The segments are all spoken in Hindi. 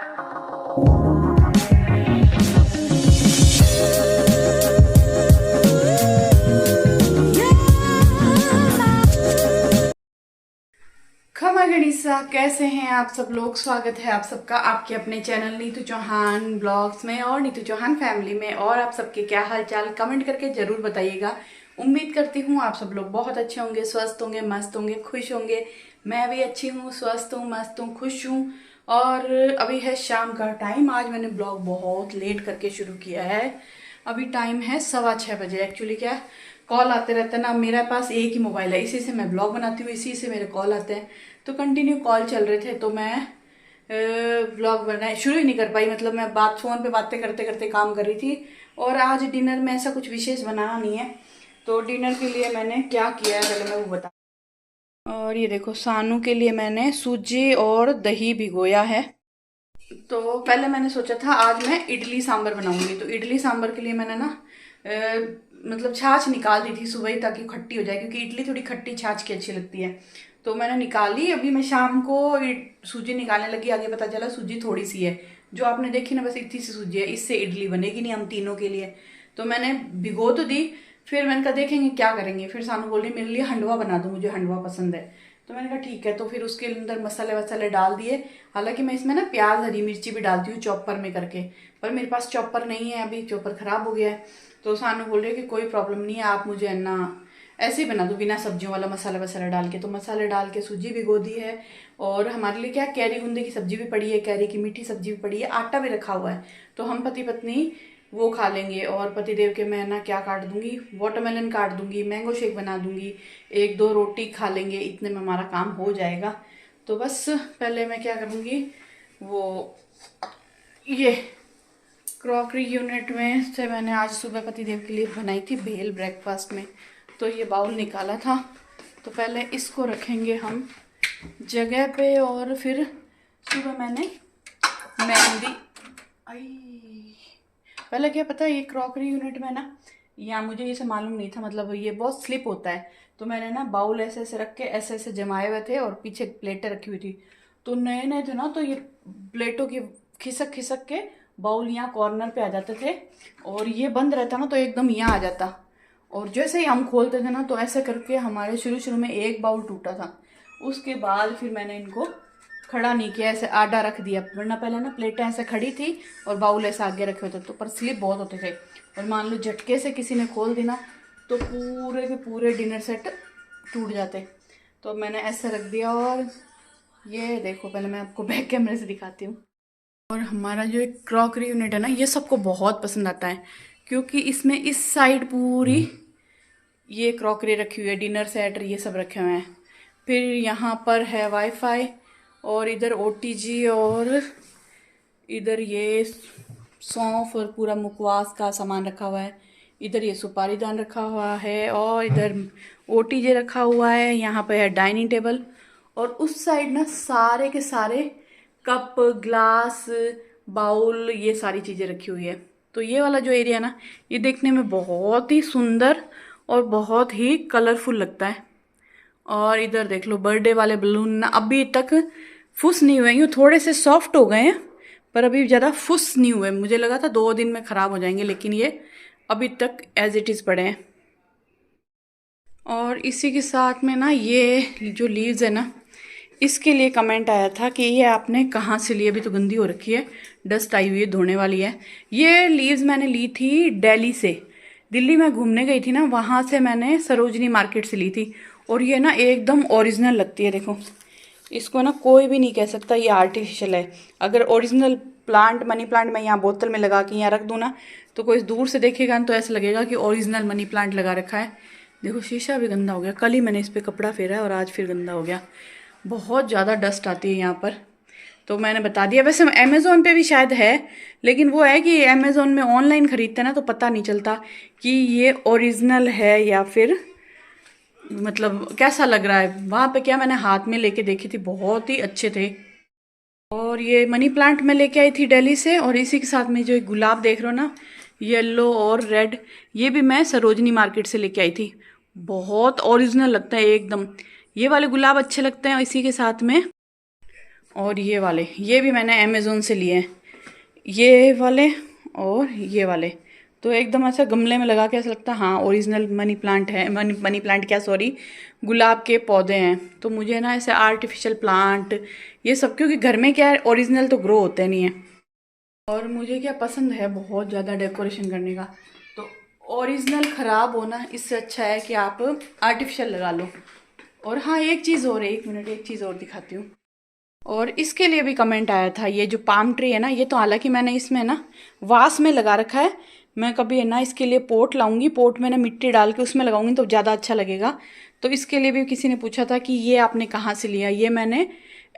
खमा गणिसा, कैसे हैं आप सब लोग। स्वागत है आप सबका आपके अपने चैनल नीतू चौहान ब्लॉग्स में और नीतू चौहान फैमिली में। और आप सबके क्या हाल चाल कमेंट करके जरूर बताइएगा। उम्मीद करती हूँ आप सब लोग बहुत अच्छे होंगे, स्वस्थ होंगे, मस्त होंगे, खुश होंगे। मैं भी अच्छी हूँ, स्वस्थ हूँ, मस्त हूँ, खुश हूँ। और अभी है शाम का टाइम। आज मैंने ब्लॉग बहुत लेट करके शुरू किया है। अभी टाइम है 6:15 बजे। एक्चुअली क्या कॉल आते रहते हैं ना, मेरे पास एक ही मोबाइल है, इसी से मैं ब्लॉग बनाती हूँ, इसी से मेरे कॉल आते हैं। तो कंटिन्यू कॉल चल रहे थे तो मैं ब्लॉग बनाए शुरू ही नहीं कर पाई। मतलब मैं फोन पे बातें करते करते काम कर रही थी। और आज डिनर में ऐसा कुछ विशेष बनाना नहीं है। तो डिनर के लिए मैंने क्या किया है पहले मैं वो बता। और ये देखो, सानू के लिए मैंने सूजी और दही भिगोया है। तो पहले मैंने सोचा था आज मैं इडली सांभर बनाऊंगी। तो इडली सांभर के लिए मैंने ना मतलब छाछ निकाल दी थी सुबह ही, ताकि खट्टी हो जाए, क्योंकि इडली थोड़ी खट्टी छाछ की अच्छी लगती है। तो मैंने निकाली। अभी मैं शाम को सूजी निकालने लगी, आगे पता चला सूजी थोड़ी सी है। जो आपने देखी ना, बस इतनी सी सूजी है, इससे इडली बनेगी नहीं हम तीनों के लिए। तो मैंने भिगो तो दी। फिर मैंने कहा देखेंगे क्या करेंगे। फिर सानू बोल रही मेरे लिए हंडवा बना दो, मुझे हंडवा पसंद है। तो मैंने कहा ठीक है। तो फिर उसके अंदर मसाले वसाले डाल दिए। हालांकि मैं इसमें ना प्याज हरी मिर्ची भी डालती हूँ चॉपर में करके, पर मेरे पास चॉपर नहीं है, अभी चॉपर खराब हो गया है। तो सानू बोल रहे कि कोई प्रॉब्लम नहीं है, आप मुझे ना ऐसे ही बना दो बिना सब्जियों वाला मसाला वसाला डाल के। तो मसाले डाल के सूजी भिगो दी है। और हमारे लिए क्या कैरी गुंदे की सब्जी भी पड़ी है, कैरी की मीठी सब्जी भी पड़ी है, आटा भी रखा हुआ है। तो हम पति पत्नी वो खा लेंगे। और पतिदेव के मैं ना क्या काट दूंगी, वाटरमेलन काट दूंगी, मैंगो शेक बना दूंगी, एक दो रोटी खा लेंगे, इतने में हमारा काम हो जाएगा। तो बस पहले मैं क्या करूंगी, वो ये क्रॉकरी यूनिट में से मैंने आज सुबह पतिदेव के लिए बनाई थी भेल ब्रेकफास्ट में। तो ये बाउल निकाला था। तो पहले इसको रखेंगे हम जगह पे। और फिर सुबह मैंने मेहंदी आई। पहले क्या पता है, ये क्रॉकरी यूनिट में ना, यहाँ मुझे ये सब मालूम नहीं था, मतलब ये बहुत स्लिप होता है। तो मैंने ना बाउल ऐसे ऐसे रख के ऐसे ऐसे जमाए हुए थे और पीछे प्लेटें रखी हुई थी। तो नए नए थे ना, तो ये प्लेटों की खिसक खिसक के बाउल यहाँ कॉर्नर पे आ जाते थे। और ये बंद रहता ना तो एकदम यहाँ आ जाता। और जैसे ही हम खोलते थे ना, तो ऐसे करके हमारे शुरू शुरू में एक बाउल टूटा था। उसके बाद फिर मैंने इनको खड़ा नहीं किया, ऐसे आधा रख दिया। वरना पहले ना प्लेटें ऐसे खड़ी थी और बाउल ऐसे आगे रखे होते, तो पर स्लिप बहुत होते थे। और मान लो झटके से किसी ने खोल दी ना, तो पूरे के पूरे डिनर सेट टूट जाते। तो मैंने ऐसे रख दिया। और ये देखो, पहले मैं आपको बैक कैमरे से दिखाती हूँ। और हमारा जो एक क्रॉकरी यूनिट है ना, ये सबको बहुत पसंद आता है, क्योंकि इसमें इस साइड पूरी ये क्रॉकरी रखी हुई है, डिनर सेट ये सब रखे हुए हैं। फिर यहाँ पर है वाईफाई, और इधर ओटीजी, और इधर ये सौंफ और पूरा मुखवास का सामान रखा हुआ है। इधर ये सुपारी दान रखा हुआ है, और इधर ओटीजे रखा हुआ है। यहाँ पे है डाइनिंग टेबल। और उस साइड ना सारे के सारे कप, ग्लास, बाउल, ये सारी चीज़ें रखी हुई है। तो ये वाला जो एरिया ना, ये देखने में बहुत ही सुंदर और बहुत ही कलरफुल लगता है। और इधर देख लो, बर्थडे वाले बलून ना अभी तक फुस नहीं हुए, यूँ थोड़े से सॉफ्ट हो गए हैं, पर अभी ज़्यादा फुस नहीं हुए। मुझे लगा था 2 दिन में ख़राब हो जाएंगे, लेकिन ये अभी तक एज इट इज़ पड़े हैं। और इसी के साथ में ना ये जो लीव्स है ना, इसके लिए कमेंट आया था कि ये आपने कहाँ से ली, अभी तो गंदी हो रखी है, डस्ट आई हुई है, धोने वाली है। ये लीव्स मैंने ली थी दिल्ली से। दिल्ली में घूमने गई थी ना, वहाँ से मैंने सरोजनी मार्केट से ली थी। और ये ना एकदम ओरिजिनल लगती है। देखो, इसको ना कोई भी नहीं कह सकता ये आर्टिफिशियल है। अगर ओरिजिनल प्लांट, मनी प्लांट मैं यहाँ बोतल में लगा के यहाँ रख दूँ ना, तो कोई दूर से देखेगा तो ऐसा लगेगा कि ओरिजिनल मनी प्लांट लगा रखा है। देखो, शीशा भी गंदा हो गया। कल ही मैंने इस पर कपड़ा फेरा है और आज फिर गंदा हो गया। बहुत ज़्यादा डस्ट आती है यहाँ पर। तो मैंने बता दिया। वैसे अमेज़ोन पे भी शायद है, लेकिन वो है कि अमेज़ोन में ऑनलाइन ख़रीदते हैं ना, तो पता नहीं चलता कि ये ओरिजिनल है या फिर मतलब कैसा लग रहा है। वहाँ पे क्या मैंने हाथ में लेके देखी थी, बहुत ही अच्छे थे। और ये मनी प्लांट मैं लेके आई थी दिल्ली से। और इसी के साथ में जो गुलाब देख रहे हो ना, येलो और रेड, ये भी मैं सरोजनी मार्केट से लेके आई थी। बहुत ओरिजिनल लगता है एकदम। ये वाले गुलाब अच्छे लगते हैं। इसी के साथ में और ये भी मैंने अमेज़ोन से लिए हैं, ये वाले और ये वाले। तो एकदम ऐसा गमले में लगा के ऐसा लगता है हाँ ओरिजिनल मनी प्लांट है, मनी प्लांट क्या सॉरी, गुलाब के पौधे हैं। तो मुझे ना ऐसे आर्टिफिशियल प्लांट ये सब, क्योंकि घर में क्या है ओरिजिनल तो ग्रो होते नहीं है। और मुझे क्या पसंद है बहुत ज़्यादा डेकोरेशन करने का, तो ओरिजिनल ख़राब होना इससे अच्छा है कि आप आर्टिफिशियल लगा लो। और हाँ एक चीज़ और है, एक मिनट एक चीज़ और दिखाती हूँ। और इसके लिए भी कमेंट आया था, ये जो पाम ट्री है ना, ये तो हालांकि मैंने इसमें ना वास में लगा रखा है। मैं कभी है ना इसके लिए पोट लाऊंगी, पोट में ना मिट्टी डाल के उसमें लगाऊंगी तो ज़्यादा अच्छा लगेगा। तो इसके लिए भी किसी ने पूछा था कि ये आपने कहाँ से लिया, ये मैंने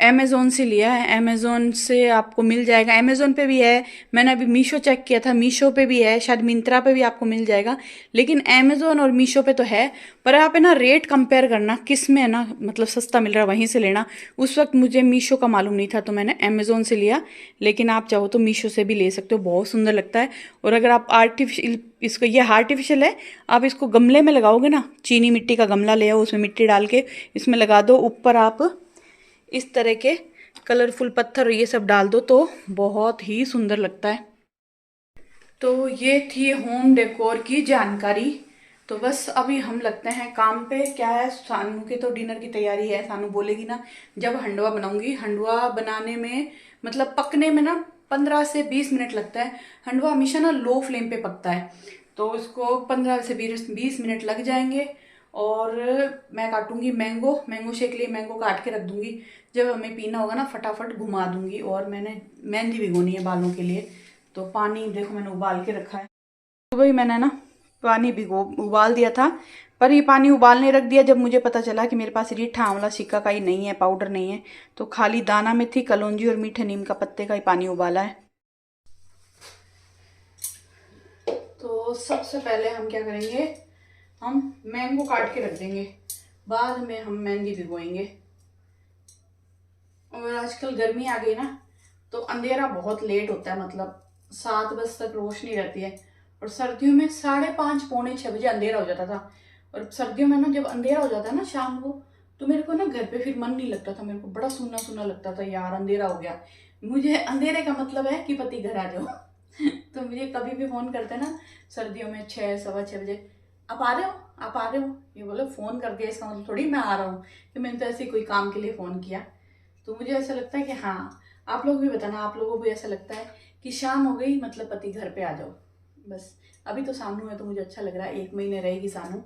अमेज़ोन से लिया है। अमेज़ोन से आपको मिल जाएगा, अमेज़ोन पे भी है, मैंने अभी मीशो चेक किया था, मीशो पे भी है, शायद मिंत्रा पे भी आपको मिल जाएगा। लेकिन अमेज़ोन और मीशो पे तो है, पर आप है ना रेट कंपेयर करना किस में है ना मतलब सस्ता मिल रहा है वहीं से लेना। उस वक्त मुझे मीशो का मालूम नहीं था तो मैंने अमेज़ोन से लिया, लेकिन आप चाहो तो मीशो से भी ले सकते हो, बहुत सुंदर लगता है। और अगर आप आर्टिफिशियल इसको, ये आर्टिफिशियल है, आप इसको गमले में लगाओगे ना, चीनी मिट्टी का गमला ले आओ, उसमें मिट्टी डाल के इसमें लगा दो, ऊपर आप इस तरह के कलरफुल पत्थर ये सब डाल दो तो बहुत ही सुंदर लगता है। तो ये थी होम डेकोर की जानकारी। तो बस अभी हम लगते हैं काम पे। क्या है, सानू के तो डिनर की तैयारी है। सानू बोलेगी ना जब हंडवा बनाऊंगी, हंडवा बनाने में मतलब पकने में ना 15 से 20 मिनट लगता है। हंडवा हमेशा ना लो फ्लेम पे पकता है, तो उसको 15 से 20 मिनट लग जाएंगे। और मैं काटूंगी मैंगो, मैंगो शेक लिए मैंगो काट के रख दूंगी, जब हमें पीना होगा ना फटाफट घुमा दूंगी। और मैंने मेहंदी भिगोनी है बालों के लिए, तो पानी देखो मैंने उबाल के रखा है। सुबह ही मैंने ना पानी उबाल दिया था, पर ये पानी उबालने रख दिया जब मुझे पता चला कि मेरे पास रीठा आंवला शिकाकाई नहीं है, पाउडर नहीं है, तो खाली दाना मेथी कलौंजी और मीठे नीम का पत्ते का ही पानी उबाला है। तो सबसे पहले हम क्या करेंगे, हम मैंगो काट के रख देंगे, बाद में हम मेहंदी भिगोएंगे। और आजकल गर्मी आ गई ना, तो अंधेरा बहुत लेट होता है, मतलब 7 बजे तक रोशनी रहती है। और सर्दियों में 5:30 पौने 6 बजे अंधेरा हो जाता था। और सर्दियों में ना जब अंधेरा हो जाता है ना शाम को, तो मेरे को ना घर पे फिर मन नहीं लगता था, मेरे को बड़ा सुनना सुनना लगता था, यार अंधेरा हो गया। मुझे अंधेरे का मतलब है कि पति घर आ जाओ। तो मुझे कभी भी फोन करते ना सर्दियों में 6 सवा 6 बजे, आप आ रहे हो, आप आ रहे हो, ये बोलो फोन कर दिया इसका मतलब थोड़ी मैं आ रहा हूँ कि मैंने तो ऐसे कोई काम के लिए फोन किया। तो मुझे ऐसा लगता है कि हाँ आप लोग भी बताना, आप लोगों को भी ऐसा लगता है कि शाम हो गई मतलब पति घर पे आ जाओ। बस अभी तो सानू है तो मुझे अच्छा लग रहा है, 1 महीने रहेगी सानू,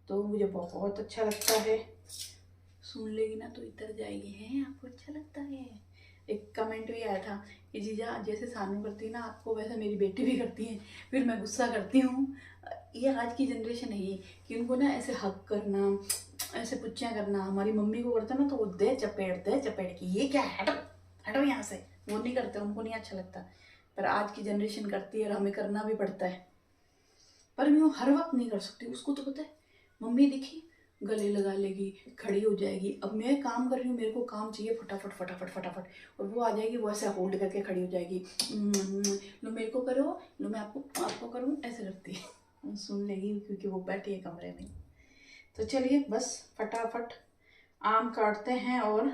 तो मुझे बहुत अच्छा लगता है। सुन लेगी ना तो इधर जाएगी, हैं आपको अच्छा लगता है। एक कमेंट भी आया था कि जीजा जैसे सानू करती है ना आपको वैसे मेरी बेटी भी करती है। फिर मैं गुस्सा करती हूँ, ये आज की जनरेशन है ये, कि उनको ना ऐसे हक करना, ऐसे पुच्चियाँ करना। हमारी मम्मी को करते ना तो वो दे चपेट की, ये क्या है, हटो हटो यहाँ से, वो नहीं करते, उनको नहीं अच्छा लगता। पर आज की जनरेशन करती है और हमें करना भी पड़ता है। पर मैं वो हर वक्त नहीं कर सकती, उसको तो पता है मम्मी दिखी गले लगा लेगी, खड़ी हो जाएगी। अब मैं काम कर रही हूँ, मेरे को काम चाहिए फटाफट फटाफट फटाफट, और वो आ जाएगी, वो ऐसे होल्ड करके खड़ी हो जाएगी, लो मेरे को करो, लो मैं आपको आपको करूँ, ऐसे करती है। सुन लेगी क्योंकि वो बैठी है कमरे में। तो चलिए बस फटाफट आम काटते हैं और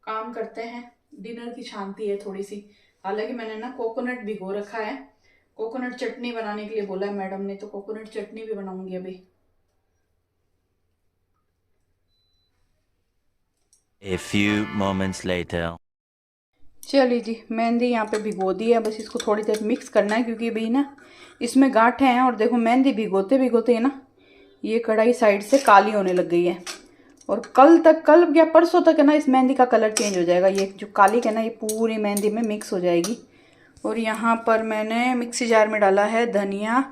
काम करते हैं। डिनर की शांति है थोड़ी सी। हालांकि मैंने ना कोकोनट भिगो रखा है, कोकोनट चटनी बनाने के लिए बोला है मैडम ने, तो कोकोनट चटनी भी बनाऊंगी अभी। A few moments later. चलिए जी मेहंदी यहाँ पे भिगो दी है, बस इसको थोड़ी देर मिक्स करना है क्योंकि भाई ना इसमें गांठें हैं। और देखो मेहंदी भिगोते भिगोते ना ये कढ़ाई साइड से काली होने लग गई है, और कल या परसों तक है ना इस मेहंदी का कलर चेंज हो जाएगा। ये जो काली है ना ये पूरी मेहंदी में मिक्स हो जाएगी। और यहाँ पर मैंने मिक्सी जार में डाला है धनिया,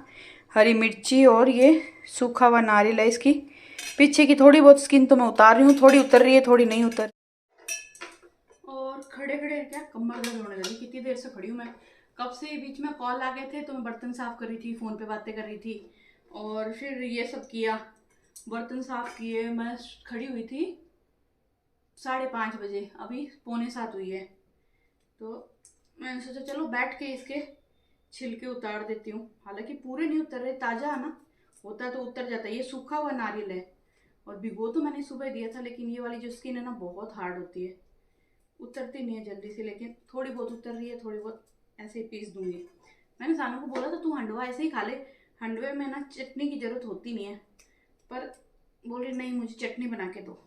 हरी मिर्ची और ये सूखा हुआ नारियल है। इसकी पीछे की थोड़ी बहुत स्किन तो मैं उतार रही हूँ, थोड़ी उतर रही है थोड़ी नहीं उतर। और खड़े खड़े क्या कमर दर्द होने लगी, कितनी देर से खड़ी हूँ मैं, कब से बीच में कॉल आ गए थे तो मैं बर्तन साफ कर रही थी, फ़ोन पे बातें कर रही थी, और फिर ये सब किया, बर्तन साफ किए। मैं खड़ी हुई थी 5:30 बजे, अभी 6:45 हुई है। तो मैंने सोचा चलो बैठ के इसके छिलके उतार देती हूँ। हालांकि पूरे नहीं उतर रहे, ताज़ा है ना, होता तो उतर जाता है। ये सूखा हुआ नारियल है, और भिगो तो मैंने सुबह दिया था, लेकिन ये वाली जो स्किन है ना बहुत हार्ड होती है। उतरती नहीं है जल्दी से, लेकिन थोड़ी बहुत उतर रही है, थोड़ी बहुत ऐसे ही पीस दूंगी। मैंने सानू को बोला था तू हंडवा ऐसे ही खा ले, हंडवे में ना चटनी की ज़रूरत होती नहीं है, पर बोल रही नहीं मुझे चटनी बना के दो।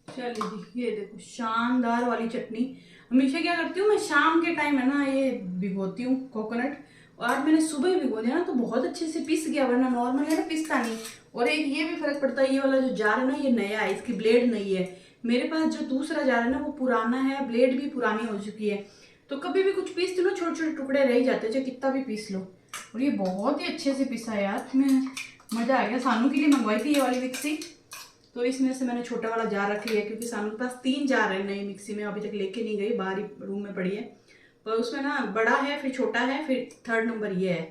चलिए ये देखो शानदार वाली चटनी। हमेशा क्या करती हूँ मैं शाम के टाइम है ना ये भिगोती हूँ कोकोनट, और आज मैंने सुबह ही भिगो दिया ना तो बहुत अच्छे से पिस गया, वरना नॉर्मल है ना पिसता नहीं। और एक ये भी फर्क पड़ता है, ये वाला जो जार है ना ये नया है, इसकी ब्लेड नहीं है। मेरे पास जो दूसरा जार है ना वो पुराना है, ब्लेड भी पुरानी हो चुकी है, तो कभी भी कुछ पीसती ना छोटे छोटे टुकड़े रह जाते हैं, चाहे कितना भी पीस लो। और ये बहुत ही अच्छे से पिसा है यार, मैं मजा आ गया। सानू के लिए मंगवाई थी ये वाली मिक्सी, तो इसमें से मैंने छोटा वाला जार रख लिया, क्योंकि सानू के पास 3 जार है नई मिक्सी में, अभी तक लेके नहीं गई, बाहर ही रूम में पड़ी है। पर उसमें ना बड़ा है, फिर छोटा है, फिर 3rd नंबर ये है,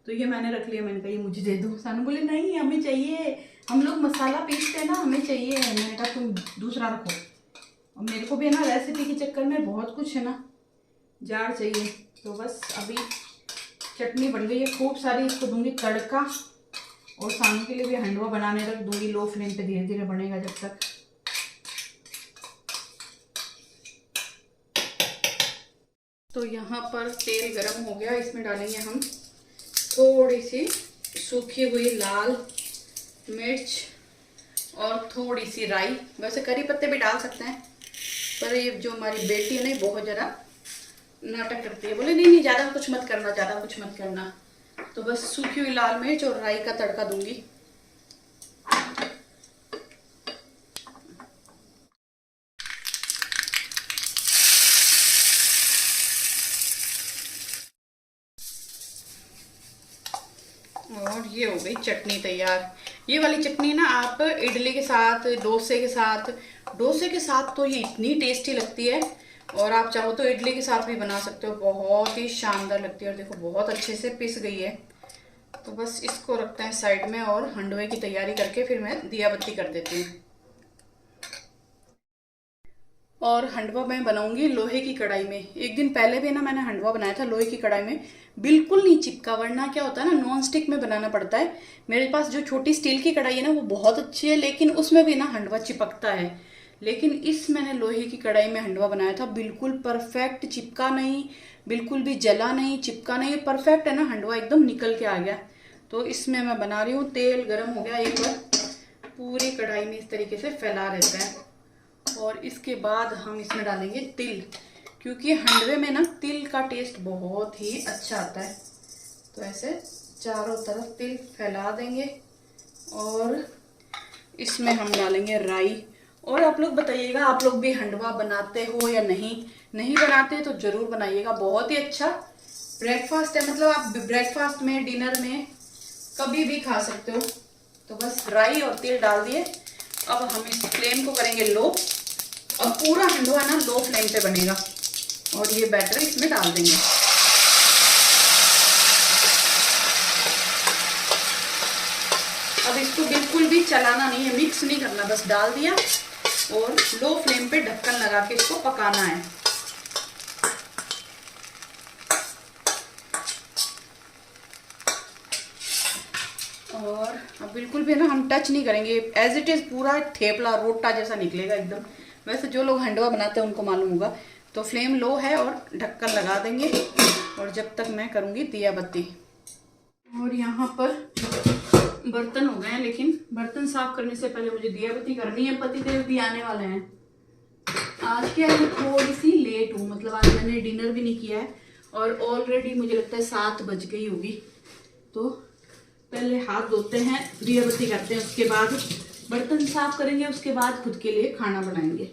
तो ये मैंने रख लिया। मैंने कहा ये मुझे दे दो। सानू बोले नहीं हमें चाहिए, हम लोग मसाला पीसते हैं ना हमें चाहिए। मैंने कहा तुम दूसरा रखो। और मेरे को भी है ना रेसिपी के चक्कर में बहुत कुछ है ना जार चाहिए। तो बस अभी चटनी बन गई है खूब सारी, इसको दूंगी तड़का, और सानू के लिए भी हंडवा बनाने रख दूंगी लो फ्लेम पे, धीरे धीरे बनेगा जब तक। तो यहाँ पर तेल गरम हो गया, इसमें डालेंगे हम थोड़ी सी सूखी हुई लाल मिर्च और थोड़ी सी राई। वैसे करी पत्ते भी डाल सकते हैं, पर ये जो हमारी बेटी है ना बहुत ज़रा नाटक करती है, बोले नहीं नहीं ज़्यादा कुछ मत करना, ज़्यादा कुछ मत करना। तो बस सूखी हुई लाल मिर्च और राई का तड़का दूंगी। और ये हो गई चटनी तैयार। ये वाली चटनी ना आप इडली के साथ, डोसे के साथ तो ये इतनी टेस्टी लगती है, और आप चाहो तो इडली के साथ भी बना सकते हो, बहुत ही शानदार लगती है। और देखो बहुत अच्छे से पिस गई है। तो बस इसको रखते हैं साइड में, और हंडवे की तैयारी करके फिर मैं दिया बत्ती कर देती हूँ। और हंडवा मैं बनाऊंगी लोहे की कढ़ाई में। एक दिन पहले भी ना मैंने हंडवा बनाया था लोहे की कढ़ाई में, बिल्कुल नहीं चिपका, वरना क्या होता है ना नॉन स्टिक में बनाना पड़ता है। मेरे पास जो छोटी स्टील की कढ़ाई है ना वो बहुत अच्छी है, लेकिन उसमें भी ना हंडवा चिपकता है। लेकिन इस मैंने लोहे की कढ़ाई में हंडवा बनाया था, बिल्कुल परफेक्ट, चिपका नहीं, बिल्कुल भी जला नहीं, चिपका नहीं, परफेक्ट है ना हंडवा, एकदम निकल के आ गया। तो इसमें मैं बना रही हूँ, तेल गर्म हो गया, एक बार पूरी कढ़ाई में इस तरीके से फैला रहता है। और इसके बाद हम इसमें डालेंगे तिल, क्योंकि हंडवे में ना तिल का टेस्ट बहुत ही अच्छा आता है। तो ऐसे चारों तरफ तिल फैला देंगे, और इसमें हम डालेंगे राई। और आप लोग बताइएगा आप लोग भी हंडवा बनाते हो या नहीं, नहीं बनाते तो जरूर बनाइएगा, बहुत ही अच्छा ब्रेकफास्ट है, मतलब आप ब्रेकफास्ट में, डिनर में कभी भी खा सकते हो। तो बस राई और तिल डाल दिए। अब हम इस फ्लेम को करेंगे लो, और पूरा हंडवा ना लो फ्लेम पे बनेगा। और ये बैटर इसमें डाल देंगे। अब इसको बिल्कुल भी चलाना नहीं है, मिक्स नहीं करना, बस डाल दिया और लो फ्लेम पे ढक्कन लगा के इसको पकाना है। और अब बिल्कुल भी ना हम टच नहीं करेंगे, एज इट इज पूरा थेपला रोटा जैसा निकलेगा एकदम। वैसे जो लोग हंडवा बनाते हैं उनको मालूम होगा। तो फ्लेम लो है और ढक्कन लगा देंगे, और जब तक मैं करूँगी दिया बत्ती। और यहाँ पर बर्तन हो गए हैं, लेकिन बर्तन साफ करने से पहले मुझे दिया बत्ती करनी है, पतिदेव भी आने वाले हैं। आज क्या है थोड़ी सी लेट हूँ, मतलब आज मैंने डिनर भी नहीं किया है, और ऑलरेडी मुझे लगता है 7 बज गई होगी। तो पहले हाथ धोते हैं, दिया बत्ती करते हैं, उसके बाद बर्तन साफ करेंगे, उसके बाद खुद के लिए खाना बनाएंगे।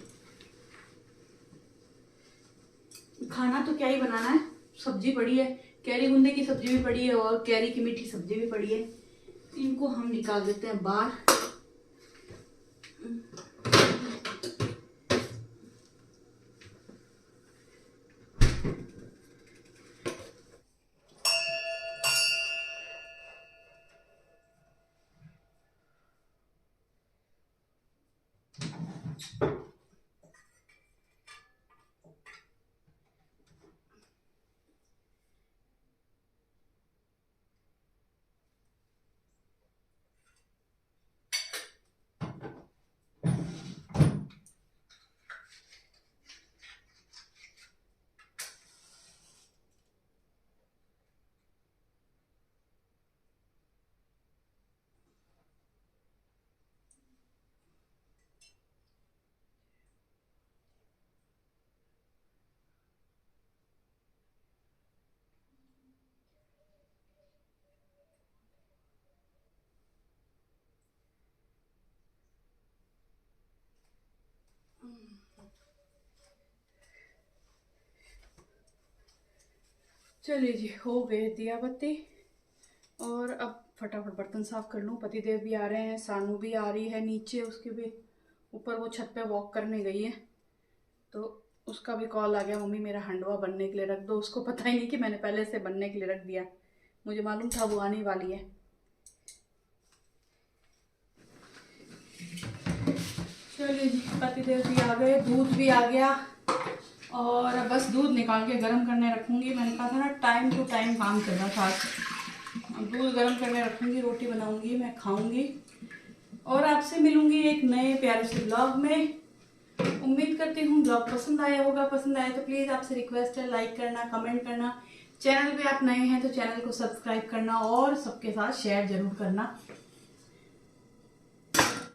खाना तो क्या ही बनाना है, सब्जी पड़ी है, कैरी गुंदे की सब्जी भी पड़ी है, और कैरी की मीठी सब्जी भी पड़ी है। इनको हम निकाल देते हैं बाहर। चलिए जी, हो गए दिया बत्ती। और अब फटाफट बर्तन साफ कर लूँ। पतिदेव भी आ रहे हैं, सानू भी आ रही है नीचे, उसके भी ऊपर वो छत पे वॉक करने गई है, तो उसका भी कॉल आ गया, मम्मी मेरा हंडवा बनने के लिए रख दो। उसको पता ही नहीं कि मैंने पहले से बनने के लिए रख दिया, मुझे मालूम था वो आने वाली है। चलिए जी, पतिदेव भी आ गए, दूध भी आ गया, और बस दूध निकाल के गर्म करने रखूँगी। मैंने कहा था ना, टाइम टू टाइम काम करना था। दूध गर्म करने रखूँगी, रोटी बनाऊँगी, मैं खाऊँगी, और आपसे मिलूँगी एक नए प्यारे से ब्लॉग में। उम्मीद करती हूँ ब्लॉग पसंद आया होगा। पसंद आया तो प्लीज़ आपसे रिक्वेस्ट है, लाइक करना, कमेंट करना। चैनल पे आप नए हैं तो चैनल को सब्सक्राइब करना और सबके साथ शेयर ज़रूर करना।